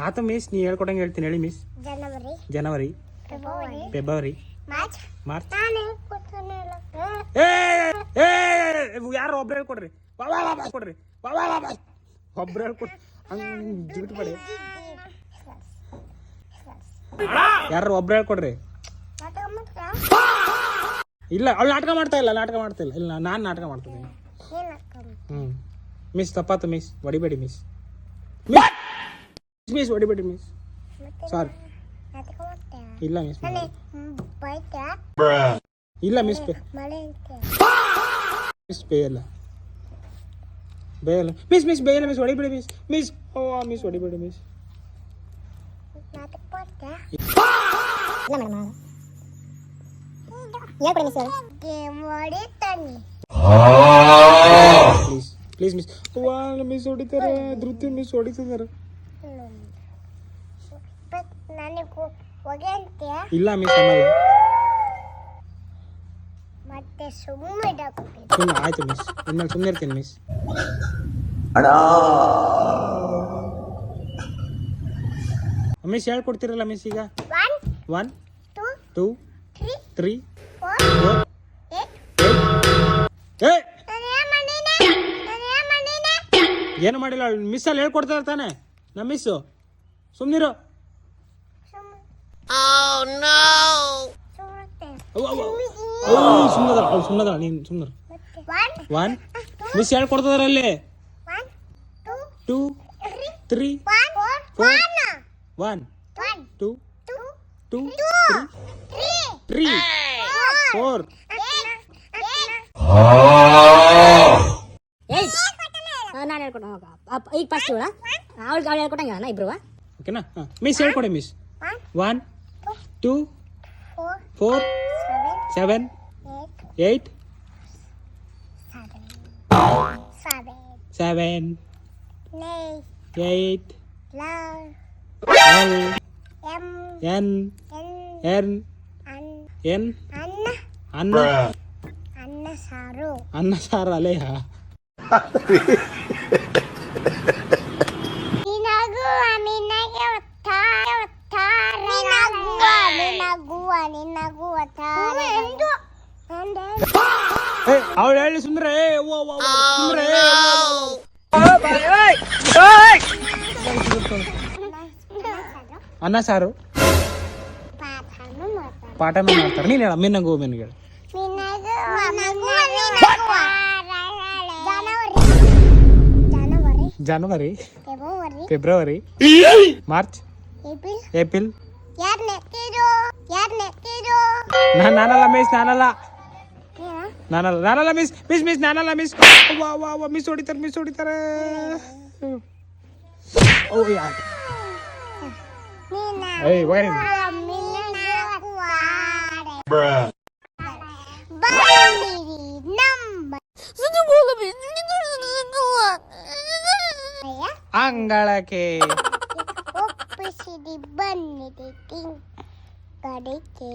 ಆತ ಮಿಸ್ ನೀ ಹೇಳ್ಕೊಟ್ಟಂಗೆ ಹೇಳ್ತೀನಿ ಹೇಳಿ ಮಿಸ್. ಜನವರಿ ಫೆಬ್ರವರಿ ಮಾರ್ಚ್ ಯಾರು ಒಬ್ರು ಹೇಳ್ಕೊಡ್ರಿ ಕೊಡ್ರಿ ಒಬ್ರು ಹೇಳ್ಕೊಡ್ರಿ ಹಂಗೆ ಜಿಗಿಟ್ ಪಡಿ ಯಾರು ಒಬ್ರು ಹೇಳ್ಕೊಡ್ರಿ. ಇಲ್ಲ ಅವಳು ನಾಟಕ ಮಾಡ್ತಾ ಇಲ್ಲ ಇಲ್ಲ ನಾನು ನಾಟಕ ಮಾಡ್ತಿದ್ದೀನಿ. ಮಿಸ್ ತಪ್ಪಾತು ಮಿಸ್ ಹೊಡಿಬೇಡಿ ಮಿಸ್ ಹೊಡಿಬೇಡಿ ಮಿಸ್ ಸಾರಿ. ಇಲ್ಲ ಮಿಸ್ ಇಲ್ಲ ಮಿಸ್ ಬೇಯಲ್ಲ ಮಿಸ್ ಬೇಯಲ್ಲ ಮಿಸ್ ಹೊಡಿಬೇಡಿ ಮಿಸ್ ಓ ಮಿಸ್ ಹೊಡಿಬೇಡಿ ಮಿಸ್. ಪ್ಲೀಸ್ ಮಿಸ್ ಮಿಸ್ ಹೊಡಿತಾರೆ ಧೃತಿ ಮಿಸ್ ಹೊಡಿತಿದ್ದಾರೆ. ಇಲ್ಲ ಮಿಸ್ ಅನ್ನಲ್ಲ ಮತ್ತೆ ಸುಮ್ಮನೆ ಆಯ್ತು ಮಿಸ್ ಇನ್ಮೇಲೆ ಸುಮ್ಮನೆ ಇರ್ತೀನಿ ಮಿಸ್. ಮಿಸ್ ಹೇಳ್ಕೊಡ್ತಿರಲ್ಲ ಮಿಸ್ ಈಗ 1 2 3 4 ಏನು ಮಾಡಿಲ್ಲ ಮಿಸ್ ಅಲ್ಲಿ ಹೇಳ್ಕೊಡ್ತಾರೆ ತಾನೆ ನಮ್ಮ ಮಿಸ್ಸು. ಸುಮ್ಮನಿರು. ಸುಮ್ಮನದ ನೀನು ಸುಮ್ಮನೆ 1 ಮಿಸ್ ಹೇಳ್ಕೊಡ್ತಿದಾರೆ ಅಲ್ಲಿ 2 3 4 1 2 2 3 4 ನಾನು ಹೇಳ್ಕೊಡ ಈಗ ಫಸ್ಟ್ ಅವಳು ಹೇಳ್ಕೊಟ್ಟಂಗ ಇಬ್ರು ಓಕೆನಾ. ಮಿಸ್ ಹೇಳ್ಕೊಡಿ ಮಿಸ್ 1 2 4 7 8 7 8 N ಅನ್ನ ಸಾರು ಅಲೆಯ ಅವಳು ಹೇಳಿ ಸುಂದ್ರೆ ಅನ್ನ ಸಾರು ಪಾಠ ಮಾಡ್ತಾರೆ. ನೀನು ಹೇಳ ಮಿನ್ನಗು ಮಿನ್ಗೆ ಹೇಳ. ಜನವರಿ ಫೆಬ್ರವರಿ ಮಾರ್ಚ್ ಏಪ್ರಿಲ್ ನಾನಲ್ಲ ಮಿಸ್ ನಾನಲ್ಲ ಮಿಸ್ ಮಿಸ್ ಹೊಡಿತಾರೆ. ಓ ಯಾರ್ ಏಯ್ ಹೋಗಿ ಅಂಗಳಕ್ಕೆ ಒಪ್ಪಿಸಿದಿ ಬಂದಿದೆ ಕಡೆಗೆ